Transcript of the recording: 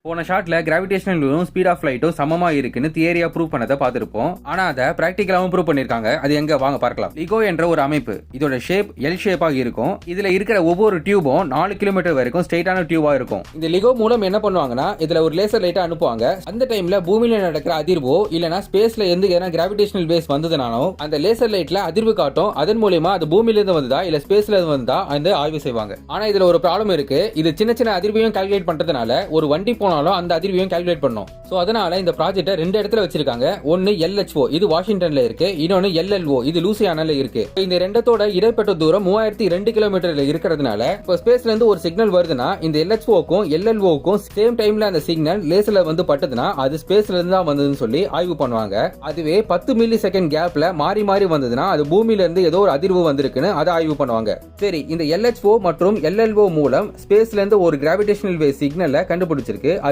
போன ஷாட்ல gravitational வேவும் speed of லைட்டும் சமமா இருக்குன்னு தியரியா ப்ரூவ் பண்ணதை பார்த்திருப்போம். ஆனா அதை பிராக்டிகலாவும் ப்ரூவ் பண்ணிருக்காங்க. அது எங்க வாங்க பார்க்கலாம். லிகோ என்ற ஒரு அமைப்பு, இதோட ஷேப் எல் ஷேப்பாக இருக்கும். இதுல இருக்கிற ஒவ்வொரு டியூபும் 4 கிலோமீட்டர் வரைக்கும் ஸ்ட்ரெயிட்டான டியூபா இருக்கும். இந்த லிகோ மூலம் என்ன பண்ணுவாங்கன்னா, இதுல ஒரு லேசர் லைட்டை அனுப்புவாங்க. அந்த டைம்ல பூமியில நடக்கிற அதிர்வோ இல்லனா ஸ்பேஸ்ல இருந்து எதனா கிராவிடேஷனல் வேவ்ஸ் வந்ததுனாலும் அந்த லேசர் லைட்ல அதிர்வு காட்டும். அதன் மூலமா அது பூமியில இருந்து வந்ததா இல்ல ஸ்பேஸ்ல இருந்து வந்ததா அந்த ஆய்வு செய்வாங்க. ஆனா இதுல ஒரு ப்ராப்ளம் இருக்கு. இது சின்ன சின்ன அதிர்வையும் கால்குலேட் பண்றதுனால ஒரு வண்டி அந்த அதிர்வையும் கால்குலேட் பண்ணும். சோ அதனால இந்த ப்ராஜெக்ட்டை ரெண்டு இடத்துல வச்சிருக்காங்க. ஒன்னு LHO, இது வாஷிங்டன்ல இருக்கு. இன்னொன்னு LLO, இது லூசியானால இருக்கு. இந்த ரெண்டத்தோட இடைப்பட்ட தூரம் 3002 கிலோமீட்டர்ல இருக்கிறதுனால இப்போ ஸ்பேஸ்ல இருந்து ஒரு சிக்னல் வருதுன்னா இந்த LHOக்கும் LLOக்கும் சேம் டைம்ல அந்த சிக்னல் லேசர்ல வந்து பட்டதுன்னா அது ஸ்பேஸ்ல இருந்து தான் வந்ததுன்னு சொல்லி ஆய்வு பண்ணுவாங்க. அதுவே 10 மில்லி செகண்ட் கேப்ல மாறி மாறி வந்ததுன்னா அது பூமியில இருந்து ஏதோ ஒரு அதிர்வு வந்திருக்குன்னு அதை ஆய்வு பண்ணுவாங்க. சரி, இந்த LHO மற்றும் LLO மூலம் ஸ்பேஸ்ல இருந்து ஒரு கிராவிடேஷனல் வேவ் சிக்னலை கண்டுபிடிச்சிருக்கு.